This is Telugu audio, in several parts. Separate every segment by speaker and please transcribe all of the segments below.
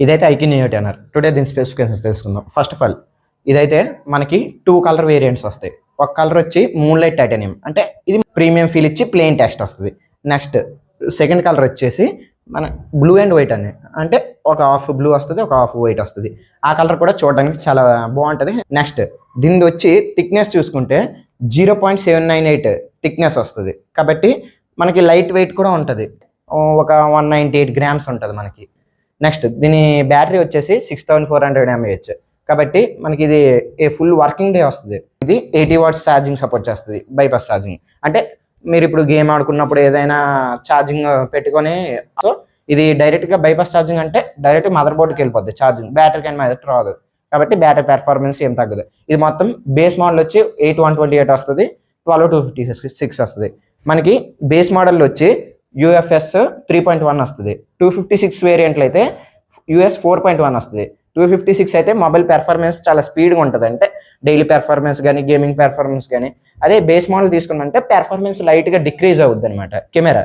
Speaker 1: ఇదైతే ఐక్యూ నియో టెనర్. టుడే దీని స్పెసిఫికేషన్స్ తెలుసుకుందాం. ఫస్ట్ ఆఫ్ ఆల్ ఇదైతే మనకి 2 కలర్ వేరియంట్స్ వస్తాయి. ఒక కలర్ వచ్చి మూన్లైట్ టైటానియం, అంటే ఇది ప్రీమియం ఫీల్ ఇచ్చి ప్లెయిన్ టెక్స్ట్ వస్తుంది. నెక్స్ట్ సెకండ్ కలర్ వచ్చేసి మన బ్లూ అండ్ వైట్ అని, అంటే ఒక హాఫ్ బ్లూ వస్తుంది, ఒక హాఫ్ వైట్ వస్తుంది. ఆ కలర్ కూడా చూడడానికి చాలా బాగుంటుంది. నెక్స్ట్ దీనిది వచ్చి థిక్నెస్ చూసుకుంటే 0.798 థిక్నెస్ వస్తుంది. కాబట్టి మనకి లైట్ వెయిట్ కూడా ఉంటుంది. ఒక 198 గ్రామ్స్ ఉంటుంది మనకి. నెక్స్ట్ దీని బ్యాటరీ వచ్చేసి 6400 mAh. కాబట్టి మనకి ఇది ఫుల్ వర్కింగ్ డే వస్తుంది. ఇది 80 watts ఛార్జింగ్ సపోర్ట్ చేస్తుంది, బైపాస్ ఛార్జింగ్. అంటే మీరు ఇప్పుడు గేమ్ ఆడుకున్నప్పుడు ఏదైనా ఛార్జింగ్ పెట్టుకొని, సో ఇది డైరెక్ట్గా బైపాస్ ఛార్జింగ్ అంటే డైరెక్ట్ మదర్ బోర్డ్కి వెళ్ళిపోద్ది ఛార్జింగ్, బ్యాటరీ కానీ మెదట్ రాదు. కాబట్టి బ్యాటరీ పెర్ఫార్మెన్స్ ఏం తగ్గదు. ఇది మొత్తం బేస్ మోడల్ వచ్చి 8128 వస్తుంది, 12256 వస్తుంది. మనకి బేస్ మోడల్ వచ్చి UFS 3.1 వస్తుంది. 256 వేరియంట్లు అయితే US 4.1 వస్తుంది. 256 అయితే మొబైల్ పెర్ఫార్మెన్స్ చాలా స్పీడ్గా ఉంటుంది, అంటే డైలీ పెర్ఫార్మెన్స్ కానీ గేమింగ్ పెర్ఫార్మెన్స్ కానీ. అదే బేస్ మోడల్ తీసుకున్నామంటే పెర్ఫార్మెన్స్ లైట్గా డిక్రీజ్ అవుద్ది అనమాట. కెమెరా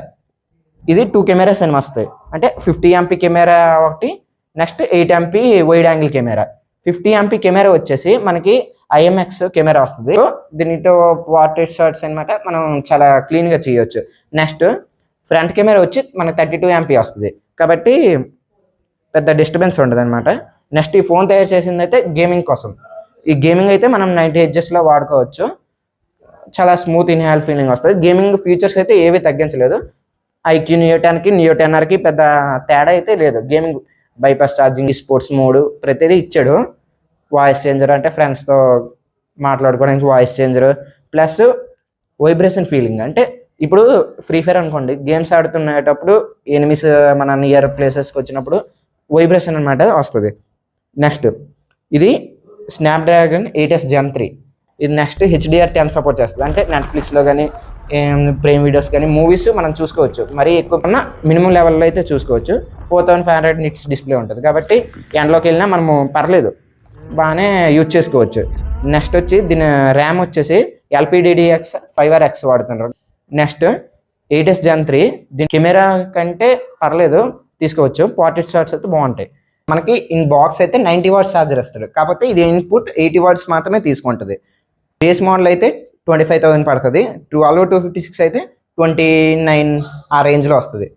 Speaker 1: ఇది 2 కెమెరాస్ అని వస్తాయి, అంటే 50 MP కెమెరా ఒకటి, next 8 MP wide angle camera. 50 MP camera వచ్చేసి మనకి IMX కెమెరా వస్తుంది. సో దీనితో పోర్ట్రేట్ షాట్స్ అనమాట మనం చాలా క్లీన్గా చేయొచ్చు. నెక్స్ట్ ఫ్రంట్ కెమెరా వచ్చి మనకి 32 MP వస్తుంది, కాబట్టి పెద్ద డిస్టర్బెన్స్ ఉండదు అనమాట. నెక్స్ట్ ఈ ఫోన్ తయారు చేసింది అయితే గేమింగ్ కోసం. ఈ గేమింగ్ అయితే మనం 90 Hzలో వాడుకోవచ్చు. చాలా స్మూత్ ఇన్హాల్ ఫీలింగ్ వస్తుంది. గేమింగ్ ఫీచర్స్ అయితే ఏవి తగ్గించలేదు. ఐక్యూ నియో 10కి నియో 10Rకి పెద్ద తేడా అయితే లేదు. Gaming bypass charging, sports mode ప్రతిదీ ఇచ్చాడు. వాయిస్ చేంజర్ అంటే ఫ్రెండ్స్తో మాట్లాడుకోవడానికి voice changer, plus vibration feeling. అంటే ఇప్పుడు ఫ్రీ ఫైర్ అనుకోండి, గేమ్స్ ఆడుతున్నప్పుడు ఎనిమిస్ మన నియర్ ప్లేసెస్కి వచ్చినప్పుడు వైబ్రేషన్ అనమాట వస్తుంది. నెక్స్ట్ ఇది స్నాప్డ్రాగన్ 8S Gen 3. ఇది నెక్స్ట్ HDR10 సపోర్ట్ చేస్తుంది, అంటే నెట్ఫ్లిక్స్లో కానీ ప్రైమ్ వీడియోస్ కానీ మూవీస్ మనం చూసుకోవచ్చు. మరీ ఎక్కువ కన్నా మినిమం లెవెల్లో అయితే చూసుకోవచ్చు. 4500 nits డిస్ప్లే ఉంటుంది, కాబట్టి ఎండ్లోకి వెళ్ళినా మనము పర్లేదు బాగానే యూజ్ చేసుకోవచ్చు. నెక్స్ట్ వచ్చి దీని ర్యామ్ వచ్చేసి LPDDR5 5RX వాడుతున్నారు. Next 8S Gen 3. దీని కెమెరా కంటే పర్లేదు, తీసుకోవచ్చు. పోర్ట్రేట్ షాట్స్ అయితే బాగుంటాయి. మనకి ఇన్ బాక్స్ అయితే 90 watts ఛార్జర్ ఇస్తారు, కాకపోతే ఇది ఇన్పుట్ 80 watts మాత్రమే తీసుకుంటుంది. బేస్ మోడల్ అయితే 25,000 పడుతుంది. 12256 అయితే 29 ఆ రేంజ్లో వస్తుంది.